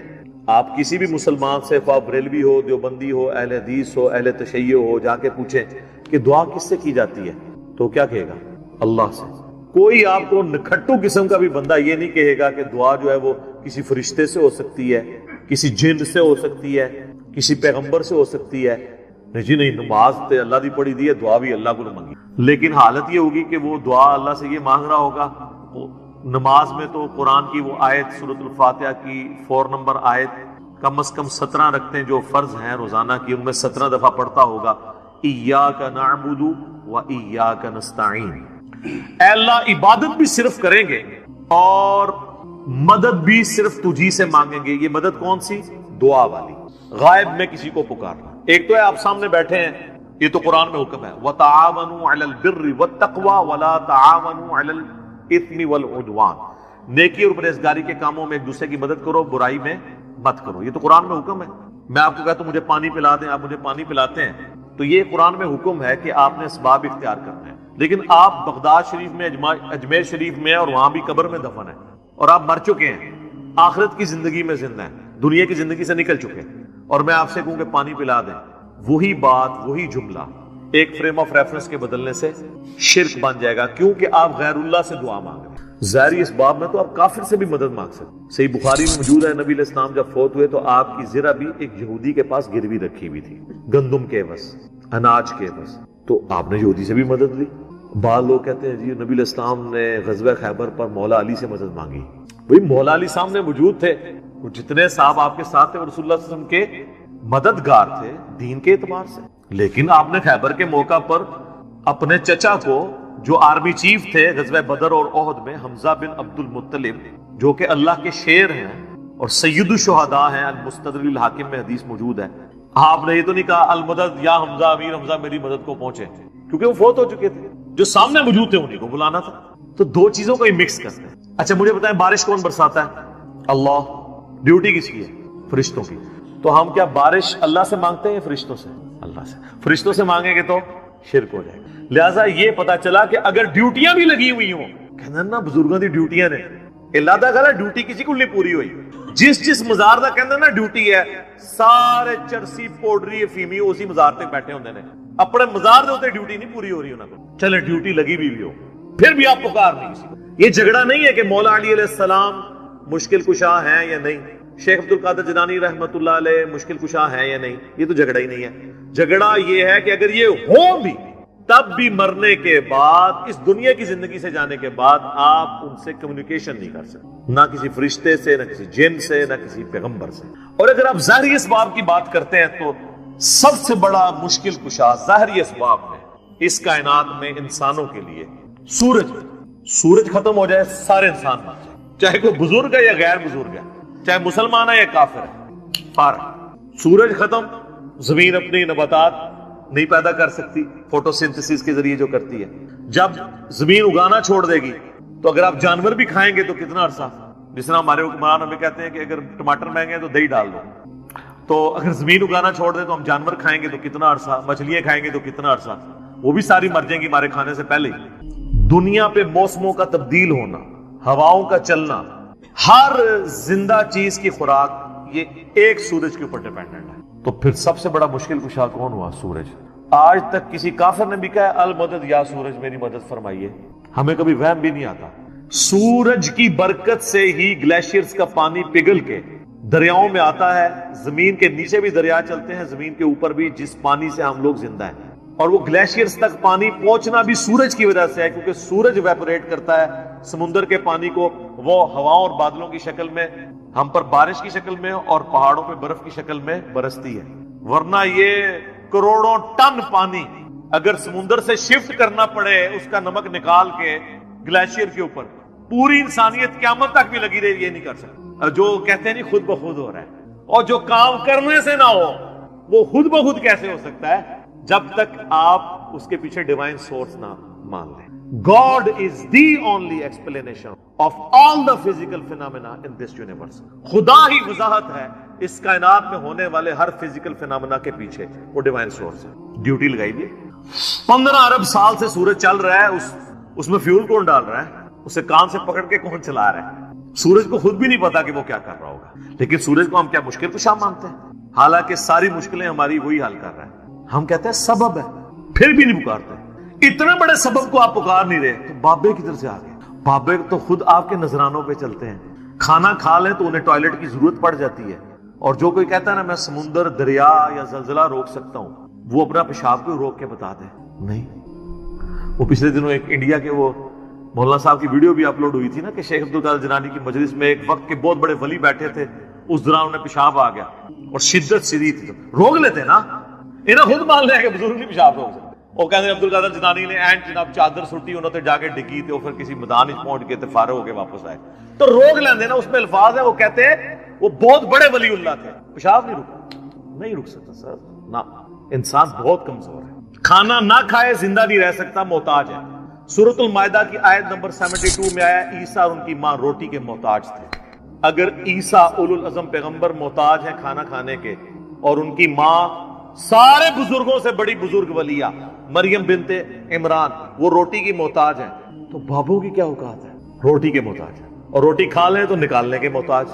آپ کسی بھی مسلمان سے, خواہ بریلوی ہو, دیوبندی ہو, اہل حدیث ہو, اہل تشیع ہو, جا کے پوچھیں کہ دعا کس سے کی جاتی ہے تو کیا کہے گا؟ اللہ سے. کوئی آپ کو نکھٹو قسم کا بھی بندہ یہ نہیں کہے گا کہ دعا جو ہے وہ کسی فرشتے سے ہو سکتی ہے, کسی جن سے ہو سکتی ہے, کسی پیغمبر سے ہو سکتی ہے. جی نہیں, نماز تے اللہ دی پڑھی دی ہے, دعا بھی اللہ کو مانگی. لیکن حالت یہ ہوگی کہ وہ دعا اللہ سے یہ مانگ رہا ہوگا. نماز میں تو قرآن کی وہ آیت سورۃ الفاتحہ کی 4 نمبر آیت کم از کم 17 رکھتے ہیں جو فرض ہیں روزانہ کی, ان میں 17 دفعہ پڑھتا ہوگا ایاک نعبد و ایاک نستعین. اے اللہ عبادت بھی صرف کریں گے اور مدد بھی صرف تجھی سے مانگیں گے. یہ مدد کون سی؟ دعا والی, غائب میں کسی کو پکارنا. ایک تو ہے آپ سامنے بیٹھے ہیں, یہ تو قرآن میں حکم ہے وَتَعَاوَنُوا عَلَى الْبِرِّ وَالتَّقْوَى وَلَا تَعَاوَنُوا عَلَى الْإِثْمِ وَالْعُدْوَانِ. نیکی اور پرہیزگاری کے کاموں میں ایک دوسرے کی مدد کرو, برائی میں مت کرو. یہ تو قرآن میں حکم ہے. میں آپ کو کہتا ہوں مجھے پانی پلا دیں, آپ مجھے پانی پلاتے ہیں, تو یہ قرآن میں حکم ہے کہ آپ نے اسباب اختیار کرنا ہے. لیکن آپ بغداد شریف میں, اجمیر شریف میں, اور وہاں بھی قبر میں دفن ہیں, اور آپ مر چکے ہیں, آخرت کی زندگی میں زندہ ہیں, دنیا کی زندگی سے نکل چکے ہیں, اور میں آپ سے کہوں کہ پانی پلا دیں, وہی بات وہی جملہ ایک فریم آف ریفرنس کے بدلنے سے شرک بن جائے گا, کیونکہ آپ غیر اللہ سے دعا مانگ رہے ہیں. ظاہری اسباب میں تو آپ کافر سے بھی مدد مانگ سکتے. صحیح بخاری میں موجود ہے, نبی علیہ السلام جب فوت ہوئے تو آپ کی زرہ بھی ایک یہودی کے پاس گروی رکھی ہوئی تھی, گندم کے عوض, اناج کے عوض, تو آپ نے یہودی سے بھی مدد لی. بعض لوگ کہتے ہیں جی نبی علیہ السلام نے غزوہ خیبر پر مولا علی سے مدد مانگی. بھئی مولا علی سامنے موجود تھے, جتنے صاحب آپ کے ساتھ تھے وہ رسول اللہ صلی اللہ علیہ وسلم کے مددگار تھے دین کے اعتبار سے. لیکن آپ نے خیبر کے موقع پر اپنے چچا کو, جو آرمی چیف تھے غزوہ بدر اور احد میں, حمزہ بن عبد المطلب, جو کہ اللہ کے شیر ہیں اور سید الشہداء ہیں, المستدرک الحاکم میں حدیث موجود ہے, آپ نے یہ تو نہیں کہا المدد یا حمزہ, امیر حمزہ میری مدد کو پہنچے, کیونکہ وہ فوت ہو چکے تھے. جو سامنے موجود تھے انہیں کو بلانا تھا. تو دو چیزوں کو ہی مکس کرتے ہیں. اچھا مجھے بتائیں بارش کون برساتا ہے؟ اللہ. ڈیوٹی کس کی ہے؟ فرشتوں کی. تو ہم کیا بارش اللہ سے مانگتے ہیں یا فرشتوں سے؟ اللہ سے. فرشتوں سے مانگیں گے تو شرک ہو جائے گا. لہٰذا یہ پتا چلا کہ اگر ڈیوٹیاں بھی لگی ہوئی ہوں, کہنا نا بزرگوں دی ڈیوٹیاں نے, اللہ دا کہا ڈیوٹی کسی کو نہیں پوری ہوئی. جس مزار دا کہنا نا ڈیوٹی ہے, سارے چرسی پوڈری افیمی اسی مزار تے بیٹھے ہوندے نے, اپنے مزار دے ہوتے ڈیوٹی نہیں پوری ہو رہی انہاں کو. چلے ڈیوٹی لگی بھی ہو پھر بھی آپ پکار نہیں کسی کو. یہ جھگڑا نہیں ہے کہ مولا علی علیہ السلام مشکل کشا ہیں یا نہیں, شیخ عبد القادر جیلانی رحمت اللہ علیہ مشکل کشا ہیں یا نہیں, یہ تو جھگڑا ہی نہیں ہے. جھگڑا یہ ہے کہ اگر یہ ہو بھی تب بھی مرنے کے بعد, اس دنیا کی زندگی سے جانے کے بعد آپ ان سے کمیونیکیشن نہیں کر سکتے, نہ کسی فرشتے سے, نہ کسی جن سے, نہ کسی پیغمبر سے. اور اگر آپ ظاہری اسباب کی بات کرتے ہیں تو سب سے بڑا مشکل کشا ظاہری اسباب میں اس کائنات میں انسانوں کے لیے سورج ختم ہو جائے, سارے انسان مر جائے, چاہے کوئی بزرگ ہے یا غیر بزرگ ہے, چاہے مسلمان ہے یا کافر ہے, فارغ. سورج ختم, زمین اپنی نباتات نہیں پیدا کر سکتی فوٹو سنتھسس کے ذریعے جو کرتی ہے. جب زمین اگانا چھوڑ دے گی تو اگر آپ جانور بھی کھائیں گے تو کتنا عرصہ, جس طرح ہمارے حکمران ہمیں کہتے ہیں کہ اگر ٹماٹر مہنگے ہیں تو دہی ڈال دو, تو اگر زمین اگانا چھوڑ دے تو ہم جانور کھائیں گے تو کتنا عرصہ, مچھلیاں کھائیں گے تو کتنا عرصہ, وہ بھی ساری مر جائیں گی ہمارے کھانے سے پہلے. دنیا پہ موسموں کا تبدیل ہونا, ہواؤں کا چلنا, ہر زندہ چیز کی خوراک, یہ ایک سورج کے اوپر ڈیپینڈنٹ ہے. تو پھر سب سے بڑا مشکل کشا کون ہوا؟ سورج. آج تک کسی کافر نے بھی کہا المدد یا سورج میری مدد فرمائیے, ہمیں کبھی وہم بھی نہیں آتا سورج کی برکت سے ہی گلیشیئرز کا پانی پگھل کے دریاؤں میں آتا ہے. زمین کے نیچے بھی دریا چلتے ہیں, زمین کے اوپر بھی, جس پانی سے ہم لوگ زندہ ہیں. اور وہ گلیشیئرز تک پانی پہنچنا بھی سورج کی وجہ سے ہے, کیونکہ سورج ایویپوریٹ کرتا ہے سمندر کے پانی کو, وہ ہواؤں اور بادلوں کی شکل میں ہم پر بارش کی شکل میں اور پہاڑوں پہ برف کی شکل میں برستی ہے. ورنہ یہ کروڑوں ٹن پانی اگر سمندر سے شفٹ کرنا پڑے اس کا نمک نکال کے گلیشیئر کے اوپر, پوری انسانیت قیامت تک بھی لگی رہی, یہ نہیں کر سکتی. جو کہتے ہیں نہیں خود بخود ہو رہا ہے, اور جو کام کرنے سے نہ ہو وہ خود بخود کیسے ہو سکتا ہے جب تک آپ اس کے پیچھے ڈیوائن سورس نہ مان لیں. God is the only explanation of all the physical phenomena in this universe. خدا ہی وضاحت ہے اس کائنات میں ہونے والے ہر فزیکل فینامنا کے پیچھے, وہ ڈیوائن سورس ہے. ڈیوٹی لگائی دی. 15 ارب سال سے سورج چل رہا ہے, اس میں فیول کون ڈال رہا ہے, اسے کان سے پکڑ کے کون چلا رہا ہے. سورج کو خود بھی نہیں پتا کہ وہ کیا کر رہا ہوگا, لیکن سورج کو ہم کیا مشکل کشا مانتے ہیں, حالانکہ ساری مشکلیں ہماری وہی حل کر رہا ہے. ہم کہتے ہیں سبب ہے, پھر بھی نہیں پکارتے. اتنے بڑے سبب کو آپ پکار نہیں رہے تو بابے کدھر سے آ گئے. بابے تو خود آپ کے نذرانوں پہ چلتے ہیں. کھانا کھا لیں تو انہیں ٹوائلٹ کی ضرورت پڑ جاتی ہے, اور جو کوئی کہتا ہے نا میں سمندر, دریا یا زلزلہ روک سکتا ہوں, وہ اپنا پیشاب کو روک کے بتا دے. نہیں. وہ پچھلے دنوں ایک انڈیا کے وہ مولانا صاحب کی ویڈیو بھی اپلوڈ ہوئی تھی نا کہ شیخ عبدالقادر جیلانی کی مجلس میں ایک وقت کے بہت بڑے ولی بیٹھے تھے, اس دوران انہیں پیشاب آ گیا اور شدت شدید تھی. روک لیتے نا, انہیں خود مان لیا کہ بزرگ نہیں پیشاب روک سکتے. وہ کہتے ہیں عبدالقادر جیلانی نے اینڈ جناب چادر سٹی, انہوں نے جا کے ڈگی تھے, پھر کسی میدان پہنچ گئے تھے, فارغ ہو کے واپس آئے. تو روک لیندے نا, اس میں الفاظ ہے, وہ کہتے ہیں وہ بہت بڑے ولی اللہ تھے, پیشاب نہیں رک سکتا سر نا. انسان بہت کمزور ہے, کھانا نہ کھائے زندہ نہیں رہ سکتا, محتاج ہے. سورۃ المائدہ کی آیت نمبر 72 میں آیا عیسیٰ اور ان کی ماں روٹی کے محتاج تھے. اگر عیسیٰ اولو العزم پیغمبر محتاج ہیں کھانا کھانے کے, اور ان کی ماں سارے بزرگوں سے بڑی بزرگ ولیہ مریم بنت عمران وہ روٹی کی محتاج ہیں, تو بابوں کی کیا اوقات ہے, روٹی کے محتاج ہیں. اور روٹی کھا لیں تو نکالنے کے محتاج,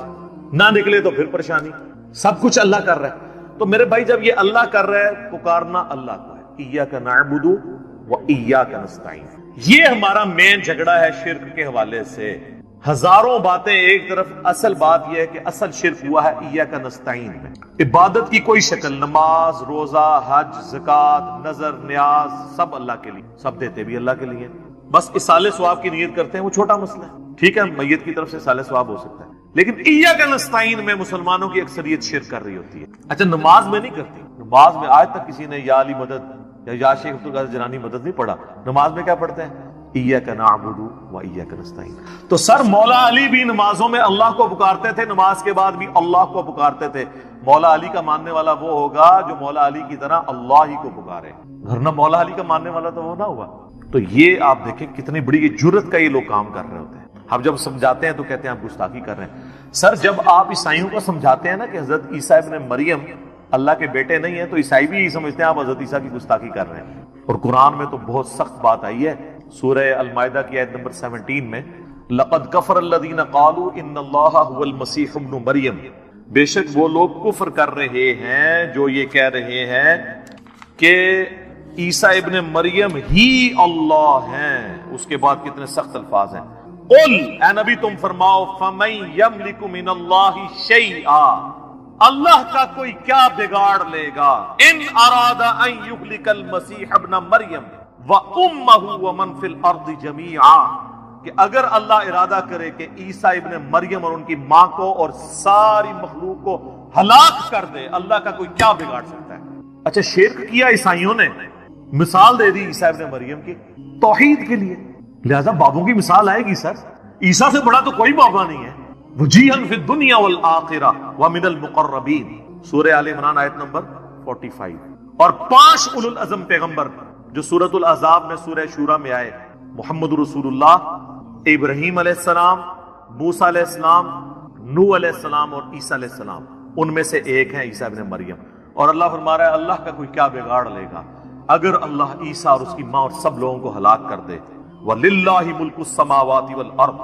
نہ نکلے تو پھر پریشانی. سب کچھ اللہ کر رہا ہے. تو میرے بھائی جب یہ اللہ کر رہا ہے, پکارنا اللہ کو ہے. ایاک نعبد و ایاک نستعین. یہ ہمارا مین جھگڑا ہے شرک کے حوالے سے. ہزاروں باتیں ایک طرف, اصل بات یہ ہے کہ اصل شرک ہوا ہے ایاک نستعین میں. عبادت کی کوئی شکل, نماز, روزہ, حج, زکات, نظر, نیاز, سب اللہ کے لیے, سب دیتے بھی اللہ کے لیے. بس اصالہ ثواب کی نیت کرتے ہیں, وہ چھوٹا مسئلہ ہے. ٹھیک ہے, میت کی طرف سے اصالہ ثواب ہو سکتا ہے, لیکن ایاک نستعین میں مسلمانوں کی اکثریت شرک کر رہی ہوتی ہے. اچھا, نماز میں نہیں کرتی. نماز میں آج تک کسی نے یا علی مدد یا شیخ عبدالقادر جیلانی مدد نہیں پڑھا. نماز میں کیا پڑھتے ہیں, ایاک نعبد و ایاک نستعین. تو سر مولا علی بھی نمازوں میں اللہ کو پکارتے تھے, نماز کے بعد بھی اللہ کو پکارتے تھے. مولا علی کا ماننے والا وہ ہوگا جو مولا علی کی طرح اللہ ہی کو پکارے, ورنہ مولا علی کا ماننے والا تو وہ نہ ہوا. تو یہ آپ دیکھیں کتنی بڑی جرت کا یہ لوگ کام کر رہے ہوتے ہیں. ہم جب سمجھاتے ہیں تو کہتے ہیں آپ گستاخی کر رہے ہیں. سر جب آپ عیسائیوں کو سمجھاتے ہیں نا کہ حضرت عیسیٰ ابن مریم اللہ کے بیٹے نہیں ہیں, تو عیسائی بھی سمجھتے ہیں آپ حضرت عیسیٰ کی گستاخی کر رہے ہیں. اور قرآن میں تو بہت سخت بات آئی ہے. سورہ المائدہ کی آیت نمبر 17 میں لقد کفر الذین قالوا ان اللہ هو المسیح ابن مریم, بے شک وہ لوگ کفر کر رہے ہیں جو یہ کہہ رہے ہیں کہ عیسیٰ ابن مریم ہی اللہ ہیں. اس کے بعد کتنے سخت الفاظ ہیں. قل, اے نبی تم فرماؤ, فمن یملک من اللہ شیئا, اللہ کا کوئی کیا بگاڑ لے گا, ان اراد ان یہلک المسیح ابن مریم وَأُمَّهُ وَمَنْ فِي الْأَرْضِ جَمِيعًا, کہ اگر اللہ ارادہ کرے کہ عیسیٰ ابن مریم اور ان کی ماں کو اور ساری مخلوق کو ہلاک کر دے, اللہ کا کوئی کیا بگاڑ سکتا ہے. اچھا, شرک کیا عیسائیوں نے, مثال دے دی عیسیٰ ابن مریم کی توحید کے لیے, لہذا بابوں کی مثال آئے گی. سر عیسیٰ سے بڑا تو کوئی بابا نہیں ہے. وجیہا فی الدنیا والآخرہ ومن المقربین, سورہ آل عمران آیت نمبر 45. اور 5 اولو العزم پیغمبر جو سورۃ الاحزاب میں سورہ شورا میں آئے, محمد رسول اللہ, ابراہیم علیہ السلام, موسیٰ علیہ السلام, نوح علیہ السلام اور عیسیٰ علیہ السلام, ان میں سے ایک ہے عیسیٰ ابن مریم. اور اللہ فرما رہا ہے اللہ کا کوئی کیا بگاڑ لے گا اگر اللہ عیسیٰ اور اس کی ماں اور سب لوگوں کو ہلاک کر دے. وَلِلَّهِ مُلْكُ السَّمَاوَاتِ وَالْأَرْضِ,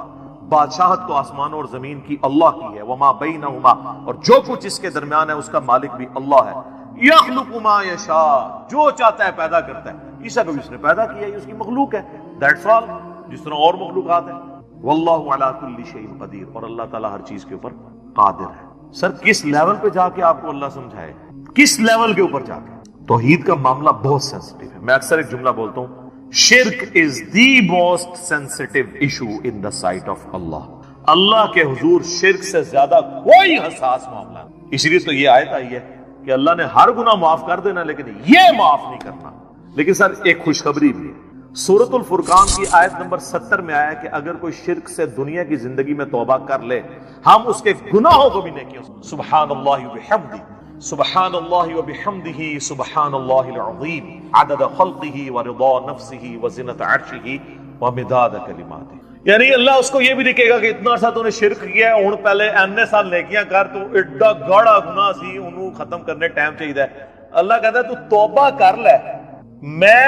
بادشاہت تو آسمان اور زمین کی اللہ کی ہے. وَمَا بَيْنَهُمَا, اور جو کچھ اس کے درمیان ہے اس کا مالک بھی اللہ ہے. يَخْلُقُ مَا يَشَاءُ, جو چاہتا ہے پیدا کرتا ہے. عیسیٰ کو اس نے پیدا کیا, یہ اس کی مخلوق ہے, دیٹس آل, جس طرح اور مخلوقات ہیں. واللہ علی کل شیء قدیر، اور اللہ تعالیٰ ہر چیز کے اوپر قادر ہے۔ سر کس لیول پہ جا کے آپ کو اللہ سمجھائے، کس لیول کے اوپر جا کے؟ توحید کا معاملہ بہت سینسٹیو ہے۔ میں اکثر ایک جملہ بولتا ہوں، شرک is the most sensitive issue in the sight of Allah. Allah کے حضور شرک سے زیادہ کوئی حساس معاملہ نہیں۔ اس لیے تو یہ آیت آئی ہے کہ اللہ نے ہر گناہ معاف کر دینا لیکن یہ معاف نہیں کرنا۔ لیکن سر ایک خوشخبری بھی ہے، سورۃ الفرقان کی آیت نمبر 70 میں آیا کہ اگر کوئی شرک سے دنیا کی زندگی میں توبہ کر لے، ہم اس کے گناہوں کو بھی نیکیوں سے، سبحان اللہ وبحمدہ، سبحان اللہ وبحمدہ، سبحان اللہ العظیم، عدد خلقہ ورضا نفسہ وزنۃ عرشہ ومداد کلماتہ۔ یعنی اللہ اس کو یہ بھی لکھے گا کہ اتنا سا تو نے شرک کیا ہے، ہن پہلے اینے سال نیکیاں کر، تو ایڈا گاڑا گناہ سی، انہوں ختم کرنے ٹائم چاہیے۔ اللہ کہتا ہے تو توبہ کر لے، میں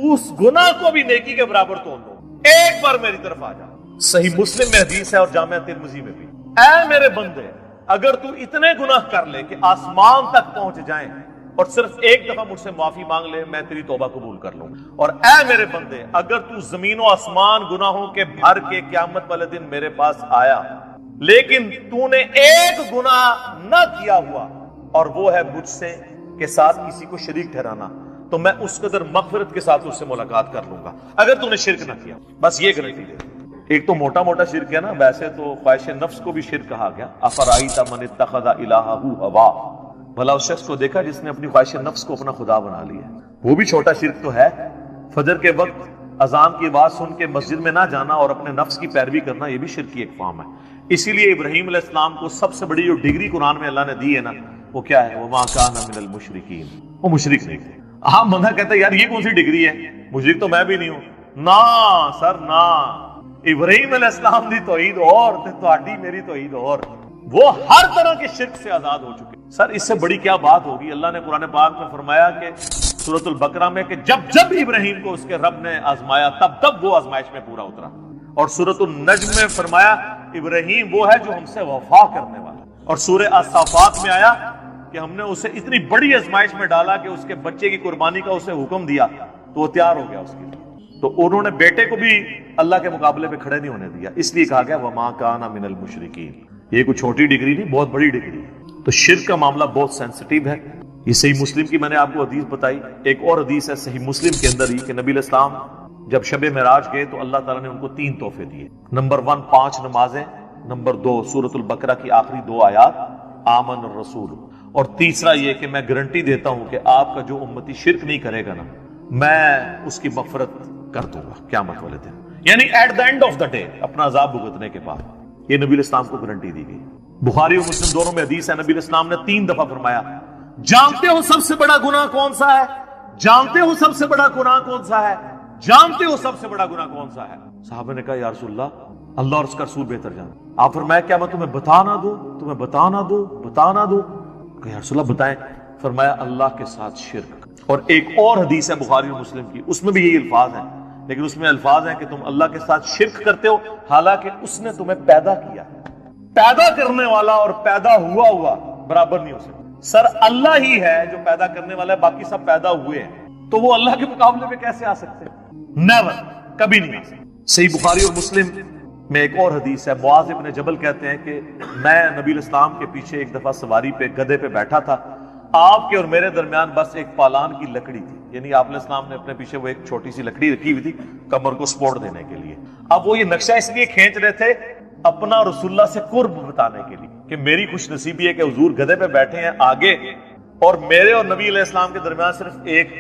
اس گناہ کو بھی نیکی کے برابر تول دوں، ایک بار میری طرف آ جا۔ صحیح مسلم میں حدیث ہے اور جامعہ ترمذی میں بھی، اے میرے بندے اگر تو اتنے گناہ کر لے کہ آسمان تک پہنچ جائیں اور صرف ایک دفعہ مجھ سے معافی مانگ لے، میں تیری توبہ قبول کر لوں، اور اے میرے بندے اگر تو زمین و آسمان گناہوں کے بھر کے قیامت والے دن میرے پاس آیا لیکن تو نے ایک گناہ نہ کیا ہوا اور وہ ہے مجھ سے کے ساتھ کسی کو شریک ٹھہرانا، تو میں اس قدر مغفرت کے ساتھ اس سے ملاقات کر لوں گا اگر تو نے شرک نہ کیا۔ بس یہ گارنٹی دے۔ ایک تو موٹا موٹا شرک ہے نا، ویسے تو خواہش نفس کو بھی شرک کہا گیا، افرائیت من اتخذ الہہ ہوا، بھلا اس شخص کو دیکھا جس نے اپنی خواہش نفس کو اپنا خدا بنا لیا۔ وہ بھی چھوٹا شرک تو ہے، فجر کے وقت اذان کی آواز سن کے مسجد میں نہ جانا اور اپنے نفس کی پیروی کرنا، یہ بھی شرک کی ایک فارم ہے۔ اسی لیے ابراہیم علیہ السلام کو سب سے بڑی جو ڈگری قرآن میں اللہ نے دی ہے نا، وہ کیا ہے؟ وما کان من المشرکین، وہ مشرک نہیں تھے۔ ہاں بندہ کہتا ہے یار یہ کون سی ڈگری ہے، مشرک تو میں بھی نہیں ہوں۔ نا سر نا، ابراہیم علیہ السلام دی توحید اور تہاڈی میری توحید اور، وہ ہر طرح کے شرک سے آزاد ہو چکے۔ سر اس سے بڑی کیا بات ہوگی؟ اللہ نے قرآن پاک میں فرمایا کہ سورۃ البقرہ میں کہ جب جب ابراہیم کو اس کے رب نے آزمایا تب تب وہ آزمائش میں پورا اترا، اور سورۃ النجم میں فرمایا ابراہیم وہ ہے جو ہم سے وفا کرنے والا، اور سورہ الصافات میں آیا کہ ہم نے اسے اتنی بڑی آزمائش میں ڈالا کہ اس کے بچے کی قربانی کا اسے حکم دیا تو وہ تیار ہو گیا اس کے لیے، تو انہوں نے بیٹے کو بھی اللہ کے مقابلے پہ کھڑے نہیں ہونے دیا، اس لیے کہا گیا وما کان من المشرکین۔ یہ کوئی چھوٹی ڈگری نہیں، بہت بڑی ڈگری ہے۔ تو شرک کا معاملہ بہت سینسٹیو ہے۔ یہ صحیح مسلم کی میں نے آپ کو حدیث بتائی، ایک اور حدیث ہے صحیح مسلم کے اندر ہی کہ نبی علیہ السلام جب شب معراج گئے تو اللہ تعالیٰ نے ان کو 3 تحفے دیے۔ نمبر 1 5 نمازیں، نمبر 2 سورۃ البقرہ کی آخری 2 آیات آمن الرسول، اور تیسرا یہ کہ میں گارنٹی دیتا ہوں کہ آپ کا جو امتی شرک نہیں کرے گا نا، میں اس کی مغفرت کر دوں گا قیامت والے دن، یعنی at the end of the day, اپنا عذاب بھگتنے کے بعد۔ یہ نبی علیہ السلام کو گارنٹی دی گئی۔ بخاری اور مسلم دونوں میں حدیث ہے، نبی علیہ السلام نے 3 دفعہ فرمایا جانتے ہو سب سے بڑا گناہ کون سا ہے؟ جانتے ہو سب سے بڑا گناہ کون سا ہے؟ جانتے ہو سب سے بڑا گناہ کون سا ہے؟ صحابہ نے کہا یا رسول اللہ اور اس کا رسول بہتر جانتے۔ آپ فرمایا کیا میں تمہیں بتا نہ دوں؟ تمہیں بتا نہ دوں؟ بتا نہ دوں؟ کہ یا رسول اللہ بتائیں۔ فرمایا اللہ کے ساتھ شرک۔ اور ایک اور حدیث ہے بخاری اور مسلم کی، اس میں بھی یہی الفاظ ہیں، لیکن اس میں الفاظ ہیں کہ تم اللہ کے ساتھ شرک کرتے ہو حالانکہ اس نے تمہیں پیدا کیا ہے۔ پیدا کرنے والا اور پیدا ہوا برابر نہیں ہو سکتا۔ سر اللہ ہی ہے جو پیدا کرنے والا ہے، باقی سب پیدا ہوئے ہیں، تو وہ اللہ کے مقابلے میں کیسے آ سکتے ہیں؟ نیور، کبھی نہیں آ سکتے۔ صحیح بخاری اور مسلم میں ایک اور حدیث ہے، معاذ ابن جبل کہتے ہیں کہ میں نبی علیہ السلام کے پیچھے ایک دفعہ سواری پہ گدھے پہ بیٹھا تھا، آپ کے اور میرے درمیان بس ایک پالان کی لکڑی تھی، یعنی آپ علیہ السلام نے اپنے پیچھے وہ ایک چھوٹی سی لکڑی رکھی ہوئی تھی کمر کو سپورٹ دینے کے لیے۔ اب وہ یہ نقشہ اس لیے کھینچ رہے تھے اپنا رسول اللہ سے قرب بتانے کے لیے کہ میری خوش نصیبی ہے کہ حضور گدھے پہ بیٹھے ہیں آگے، اور میرے اور نبی علیہ السلام کے درمیان صرف ایک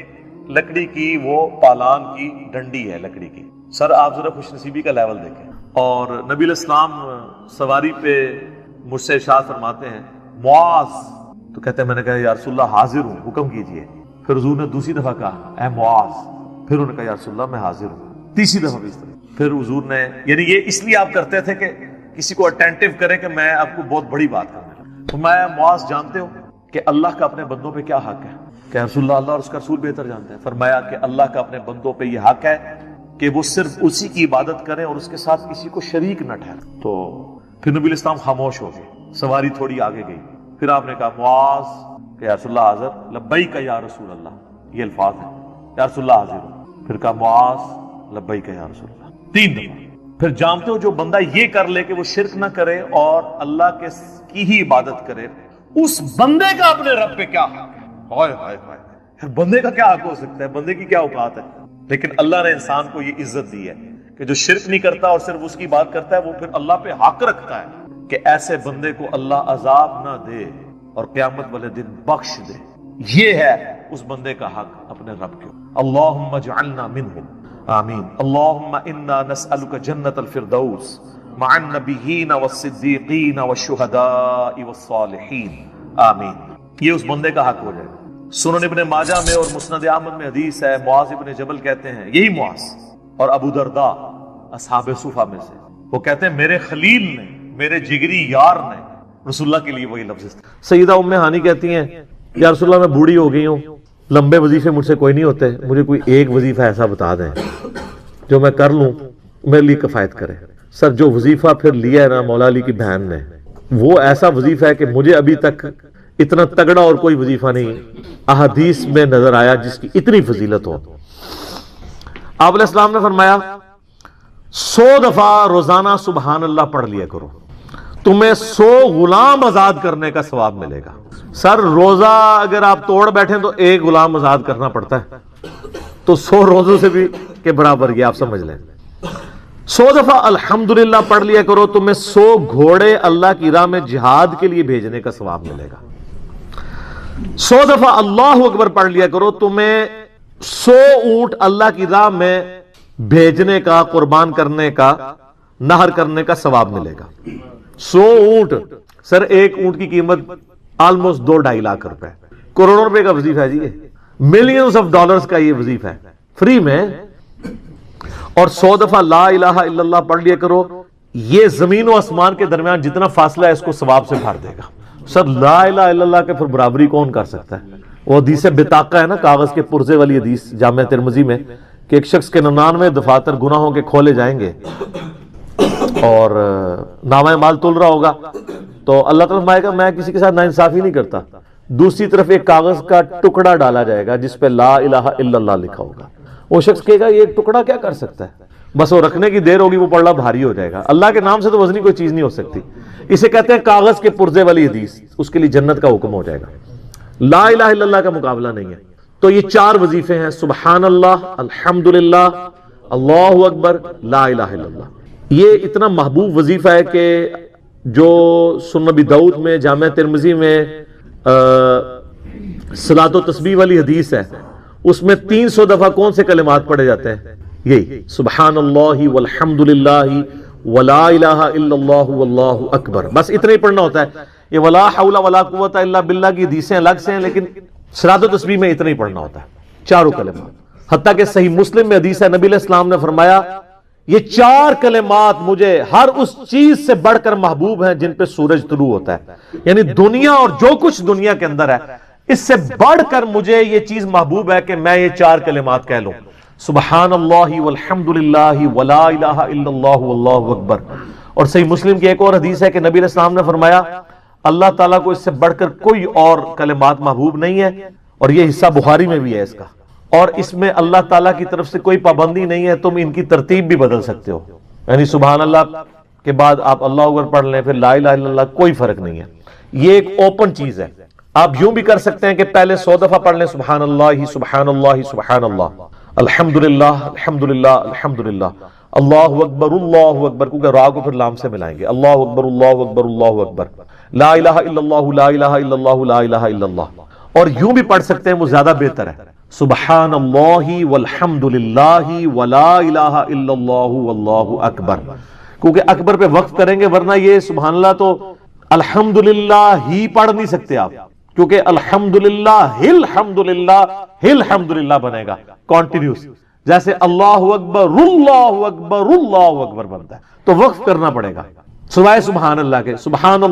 لکڑی کی وہ پالان کی ڈنڈی ہے لکڑی کی۔ سر آپ ذرا خوش نصیبی کا لیول دیکھیں۔ اور نبی علیہ السلام سواری پہ مجھ سے ارشاد فرماتے ہیں معاذ، تو کہتے ہیں میں نے کہا یا رسول اللہ حاضر ہوں، حکم کیجئے۔ پھر حضور نے دوسری دفعہ کہا اے معاذ، پھر انہوں نے کہا یا رسول اللہ میں حاضر ہوں، تیسری دفعہ بھی اس طرح۔ پھر حضور نے، یعنی یہ اس لیے آپ کرتے تھے کہ کسی کو اٹینٹیو کریں کہ میں آپ کو بہت بڑی بات کرنے لگا۔ تو میں معاذ جانتے ہو کہ اللہ کا اپنے بندوں پہ کیا حق ہے؟ کہ رسول اللہ اور اس کا رسول بہتر جانتے ہیں۔ فرمایا کہ اللہ کا اپنے بندوں پہ یہ حق ہے کہ وہ صرف اسی کی عبادت کریں اور اس کے ساتھ کسی کو شریک نہ ٹھہریں۔ تو پھر نبی علیہ السلام خاموش ہو گئے، سواری تھوڑی آگے گئی، پھر آپ نے کہا معاذ کہ یا رسول اللہ حاضر، لبیک یا رسول اللہ، یہ الفاظ ہیں، یا رسول اللہ حاضر ہوں۔ پھر کہا معاذ لبیک یا رسول اللہ، 3 دفعہ۔ پھر جانتے ہو جو بندہ یہ کر لے کہ وہ شرک نہ کرے اور اللہ کی ہی عبادت کرے، اس بندے کا اپنے رب پہ کیا حق ہے؟ ہائے ہائے ہائے، بندے کا کیا حق ہو سکتا ہے؟ بندے کی کیا اوقات ہے؟ لیکن اللہ نے انسان کو یہ عزت دی ہے کہ جو شرک نہیں کرتا اور صرف اس کی بات کرتا ہے، وہ پھر اللہ پہ حق رکھتا ہے کہ ایسے بندے کو اللہ عذاب نہ دے اور قیامت والے دن بخش دے۔ یہ ہے اس بندے کا حق اپنے رب کے۔ اللہم اجعلنا منہم، آمین۔ اللہم انا نسألک جنت الفردوس مع النبیین والصدیقین والشہداء والصالحین، آمین۔ یہ اس بندے کا حق ہو جائے گا۔ سنن ابن ماجہ میں اور مسند احمد میں حدیث ہے، معاذ ابن جبل کہتے ہیں، یہی معاذ اور ابو درداء اصحاب صفہ میں سے، وہ کہتے ہیں میرے خلیل نے، میرے جگری یار نے رسول اللہ کے لیے وہی لفظ۔ سیدہ ام ہانی کہتی ہیں یا رسول اللہ میں بوڑھی ہو گئی ہوں، لمبے وظیفے مجھ سے کوئی نہیں ہوتے، مجھے کوئی ایک وظیفہ ایسا بتا دیں جو میں کر لوں میرے لیے کفایت کرے۔ سر جو وظیفہ پھر لیا ہے نا مولا علی کی بہن نے، وہ ایسا وظیفہ ہے کہ مجھے ابھی تک اتنا تگڑا اور کوئی وظیفہ نہیں احادیث میں نظر آیا جس کی اتنی فضیلت ہو۔ آپ علیہ السلام نے فرمایا 100 دفعہ روزانہ سبحان اللہ پڑھ لیا کرو، تمہیں 100 غلام آزاد کرنے کا ثواب ملے گا۔ سر روزہ اگر آپ توڑ بیٹھیں تو ایک غلام آزاد کرنا پڑتا ہے، تو 100 روزوں سے بھی کے برابر یہ آپ سمجھ لیں۔ 100 دفعہ الحمدللہ پڑھ لیا کرو، تمہیں 100 گھوڑے اللہ کی راہ میں جہاد کے لیے بھیجنے کا ثواب ملے گا۔ 100 دفعہ اللہ اکبر پڑھ لیا کرو، تمہیں 100 اونٹ اللہ کی راہ میں بھیجنے کا، قربان کرنے کا، نہر کرنے کا ثواب ملے گا۔ 100 اونٹ، سر ایک اونٹ کی قیمت آلموسٹ 2-2.5 لاکھ روپے، کروڑوں روپے کا وظیفہ ہے جی، ملینز آف ڈالرز کا یہ وظیفہ ہے فری میں۔ اور 100 دفعہ لا الہ الا اللہ پڑھ لیا کرو، یہ زمین و آسمان کے درمیان جتنا فاصلہ ہے اس کو ثواب سے بھر دے گا۔ سر لا الہ الا اللہ کے پھر برابری کون کر سکتا ہے؟ وہ حدیث بطاقہ ہے نا، کاغذ کے پرزے والی حدیث جامع ترمذی میں، کہ ایک شخص کے 99 دفاتر گناہوں کے کھولے جائیں گے اور نامہ مال تل رہا ہوگا، تو اللہ تعالیٰ فرمائے گا میں کسی کے ساتھ ناانصافی نہیں کرتا۔ دوسری طرف ایک کاغذ کا ٹکڑا ڈالا جائے گا جس پہ لا الہ الا اللہ لکھا ہوگا۔ وہ شخص کہے گا یہ ایک ٹکڑا کیا کر سکتا ہے، بس وہ رکھنے کی دیر ہوگی، وہ پڑھنا بھاری ہو جائے گا۔ اللہ کے نام سے تو وزنی کوئی چیز نہیں ہو سکتی، اسے کہتے ہیں کاغذ کے پرزے والی حدیث، اس کے لیے جنت کا حکم ہو جائے گا۔ لا الہ الا اللہ کا مقابلہ نہیں ہے۔ تو یہ 4 وظیفے ہیں، سبحان اللہ، الحمدللہ، اللہ اکبر، لا الہ الا اللہ۔ یہ اتنا محبوب وظیفہ ہے کہ جو سنن ابی داؤد میں، جامع ترمذی میں صلاۃ و تسبیح والی حدیث ہے، اس میں 300 دفعہ کون سے کلمات پڑھے جاتے ہیں؟ یہی سبحان اللہ والحمدللہ ولا الہ الا اللہ واللہ اکبر، بس اتنا ہی پڑھنا ہوتا ہے۔ یہ ولا حول ولا قوت الا باللہ کی حدیثیں الگ سے ہیں، لیکن صلاۃ و تسبیح میں اتنا ہی پڑھنا ہوتا ہے، 4 کلمات۔ حتیٰ کہ صحیح مسلم میں حدیث ہے، نبی علیہ السلام نے فرمایا یہ 4 کلمات مجھے ہر اس چیز سے بڑھ کر محبوب ہیں جن پہ سورج طلوع ہوتا ہے، یعنی دنیا اور جو کچھ دنیا کے اندر ہے اس سے بڑھ کر مجھے یہ چیز محبوب ہے کہ میں یہ 4 کلمات کہہ لوں، سبحان اللہ والحمدللہ ولا الہ الا اللہ واللہ اکبر۔ اور صحیح مسلم کی ایک اور حدیث ہے کہ نبی علیہ السلام نے فرمایا اللہ تعالیٰ کو اس سے بڑھ کر کوئی اور کلمات محبوب نہیں ہے، اور یہ حصہ بخاری میں بھی ہے اس کا، اور اس میں اللہ تعالیٰ کی طرف سے کوئی پابندی نہیں ہے، تم ان کی ترتیب بھی بدل سکتے ہو، یعنی سبحان اللہ کے بعد آپ اللہ اکبر پڑھ لیں، پھر لا الہ الا اللہ، کوئی فرق نہیں ہے۔ یہ ایک اوپن چیز ہے، آپ یوں بھی کر سکتے ہیں کہ پہلے 100 دفعہ پڑھ لیں سبحان اللہ سبحان اللہ سبحان اللہ، الحمدللہ الحمدللہ الحمدللہ، اللہ اکبر، کیونکہ را کو پھر لام سے ملائیں گے، اللہ اکبر اللہ اکبر اللہ اکبر، لا الہ الا اللہ لا الہ الا اللہ لا الہ الا اللہ۔ اور یوں بھی پڑھ سکتے ہیں، وہ زیادہ بہتر ہے، سبحان اللہ والحمدللہ ولا الہ الا اللہ واللہ اکبر، کیونکہ اکبر پہ وقف کریں گے، ورنہ یہ سبحان اللہ تو الحمدللہ ہی پڑھ نہیں سکتے آپ، کیونکہ الحمدللہ الحمدللہ بنے گا کانٹینیوس، جیسے اللہ اکبر اللہ اکبر اللہ اکبر بنتا ہے، تو وقف کرنا پڑے گا سوائے سبحان اللہ کے۔ سبحان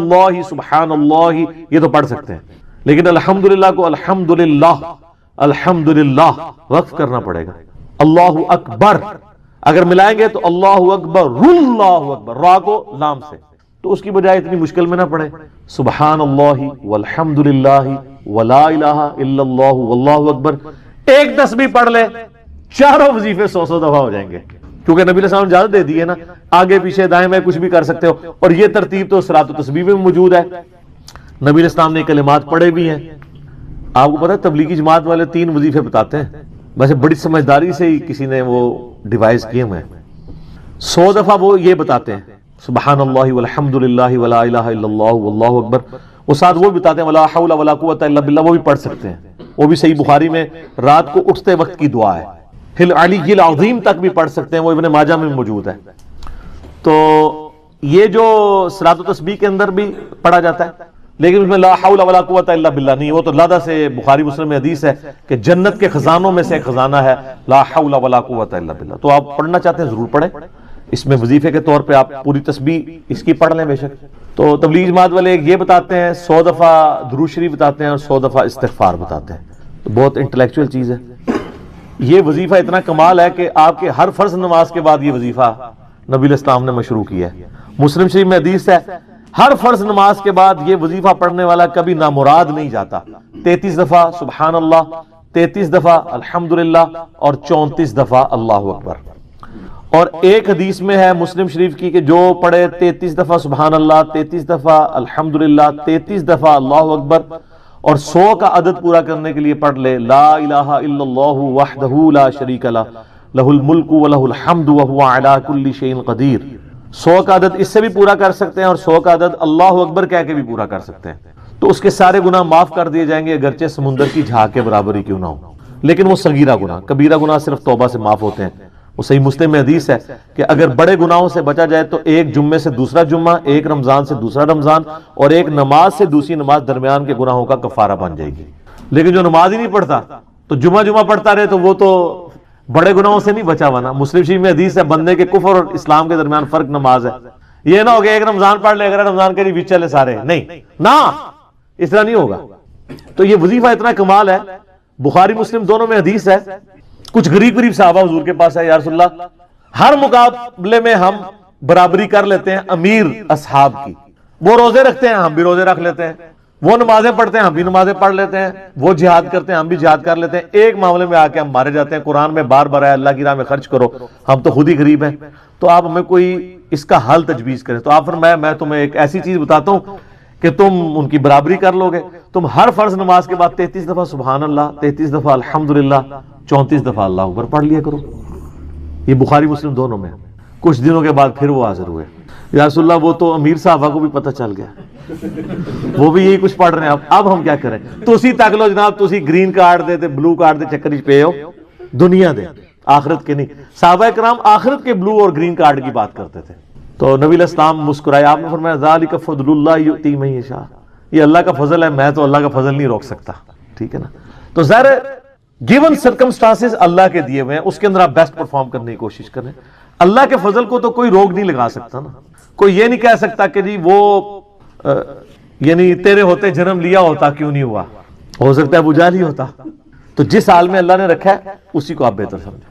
اللہ یہ تو پڑھ سکتے ہیں، لیکن الحمدللہ کو الحمدللہ وقف کرنا پڑے گا۔ اللہ اکبر اگر ملائیں گے تو اللہ اکبر، را کو لام سے، تو اس کی بجائے اتنی مشکل میں نہ پڑے، سبحان اللہ والحمدللہ ولا الہ الا اللہ واللہ اکبر، ایک تسبیح پڑھ لے، 4 وظیفے 100 دفعہ ہو جائیں گے۔ کیونکہ نبی علیہ السلام نے اجازت دے دی ہے نا، آگے پیچھے دائیں بائیں کچھ بھی کر سکتے ہو، اور یہ ترتیب تو صراط و تسبیح میں موجود ہے۔ نبی علیہ السلام نے کلمات پڑھے بھی ہیں۔ آپ کو پتہ ہے تبلیغی جماعت والے 3 وظیفے بتاتے ہیں، ویسے بڑی سمجھداری سے ہی کسی نے وہ ڈیوائز کیے ہوئے ہیں۔ 100 دفعہ وہ یہ بتاتے ہیں سبحان اللہ والحمد للہ ولا الہ الا اللہ واللہ اکبر، وہ ساتھ وہ بتاتے ہیں ولا حول ولا قوت الا باللہ، وہ بھی پڑھ سکتے ہیں، وہ بھی صحیح بخاری میں رات کو اٹھتے وقت کی دعا ہے۔ ہل علی العظیم تک بھی پڑھ سکتے ہیں، وہ ابن ماجہ میں موجود ہے۔ تو یہ جو صلاۃ و تسبیح کے اندر بھی پڑھا جاتا ہے، لیکن اس میں لا حول ولا قوت الا باللہ نہیں، وہ تو لادہ سے بخاری مسلم میں حدیث ہے کہ جنت کے خزانوں میں سے ایک خزانہ ہے لا حول ولا قوت الا باللہ۔ تو آپ پڑھنا چاہتے ہیں ضرور پڑھیں، اس میں وظیفے کے طور پہ آپ پوری تسبیح اس کی پڑھ لیں بے شک۔ تو تبلیغ جماعت والے یہ بتاتے ہیں 100 دفعہ درود شریف بتاتے ہیں اور 100 دفعہ استغفار بتاتے ہیں، تو بہت انٹلیکچوئل چیز ہے۔ یہ وظیفہ اتنا کمال ہے کہ آپ کے ہر فرض نماز کے بعد یہ وظیفہ نبی علیہ السلام نے مشروع کیا ہے۔ مسلم شریف میں حدیث ہے ہر فرض نماز کے بعد یہ وظیفہ پڑھنے والا کبھی نامراد نہیں جاتا۔ 33 دفعہ سبحان اللہ، 33 دفعہ الحمدللہ اور 34 دفعہ اللہ اکبر۔ اور ایک حدیث میں ہے مسلم شریف کی کہ جو پڑھے 33 دفعہ سبحان اللہ، 33 دفعہ الحمدللہ، 33 دفعہ اللہ اکبر اور 100 کا عدد پورا کرنے کے لیے پڑھ لے لا الہ الا اللہ وحدہ لا شریک لہ لہ الملک ولہ الحمد وہو علی کل شیء قدیر۔ 100 کا عدد اس سے بھی پورا کر سکتے ہیں اور 100 کا عدد اللہ اکبر کہہ کے بھی پورا کر سکتے ہیں، تو اس کے سارے گناہ معاف کر دیے جائیں گے، اگرچہ سمندر کی جھاگ کے برابر ہی کیوں نہ ہو۔ لیکن وہ صغیرہ گناہ، کبیرہ گناہ صرف توبہ سے معاف ہوتے ہیں۔ وہ صحیح مسلم میں حدیث ہے کہ اگر بڑے گناہوں سے بچا جائے تو ایک جمعے سے دوسرا جمعہ، ایک رمضان سے دوسرا رمضان اور ایک نماز سے دوسری نماز درمیان کے گناہوں کا کفارہ بن جائے گی۔ لیکن جو نماز ہی نہیں پڑھتا تو جمعہ پڑھتا رہے تو وہ تو بڑے گناہوں سے نہیں بچا ہوا نا۔ مسلم شریف میں حدیث ہے بندے کے کفر اور اسلام کے درمیان فرق نماز ہے۔ یہ نہ ہو کہ ایک رمضان پڑھ لے اگر رمضان کے بھی چلے سارے، نہیں نا، اس طرح نہیں ہوگا۔ تو یہ وظیفہ اتنا کمال ہے، بخاری مسلم دونوں میں حدیث ہے۔ کچھ غریب صحابہ حضور کے پاس ہے، یا رسول اللہ ہر مقابلے میں ہم برابری کر لیتے ہیں امیر اصحاب کی، وہ روزے رکھتے ہیں ہم بھی روزے رکھ لیتے ہیں، وہ نمازیں پڑھتے ہیں ہم بھی نمازیں پڑھ لیتے ہیں، وہ جہاد کرتے ہیں ہم بھی جہاد کر لیتے ہیں، ایک معاملے میں آ کے ہم مارے جاتے ہیں۔ قرآن میں بار بار ہے اللہ کی راہ میں خرچ کرو، ہم تو خود ہی غریب ہیں، تو آپ ہمیں کوئی اس کا حل تجویز کریں۔ تو آپ فرمایا میں تمہیں ایک ایسی چیز بتاتا ہوں کہ تم ان کی برابری کر لو گے، تم ہر فرض نماز کے بعد 33 دفعہ سبحان اللہ، 33 دفعہ الحمدللہ، 34 دفعہ اللہ اکبر پڑھ لیا کرو۔ یہ بخاری مسلم دونوں میں۔ کچھ دنوں کے بعد پھر وہ حاضر ہوئے، یا رسول اللہ وہ تو امیر صحابہ کو بھی پتہ چل گیا، وہ بھی یہی کچھ پڑھ رہے ہیں، اب ہم کیا کریں؟ تسی تک لو جناب، تسی گرین کارڈ دے تے بلو کارڈ دے چکر وچ پے ہو، دنیا دے آخرت کے نہیں۔ صحابہ کرام آخرت کے بلو اور گرین کارڈ کی بات کرتے تھے۔ تو نبی علیہ السلام مسکرائے، آپ نے فرمایا ذالک فضل اللہ یؤتی من یشاء، یہ اللہ کا فضل ہے، میں تو اللہ کا فضل نہیں روک سکتا، ٹھیک ہے نا۔ تو ظاہر گیون سرکمسٹانسز اللہ کے دیے ہوئے ہیں، اس کے اندر آپ بیسٹ پرفارم کرنے کی کوشش کریں۔ اللہ کے فضل کو تو کوئی روک نہیں لگا سکتا نا، کوئی یہ نہیں کہہ سکتا کہ جی وہ یعنی تیرے ہوتے جنم لیا ہوتا کیوں نہیں ہوا، ہو سکتا ہے ابو جہل ہی ہوتا۔ تو جس حال میں اللہ نے رکھا ہے اسی کو آپ بہتر سمجھیں۔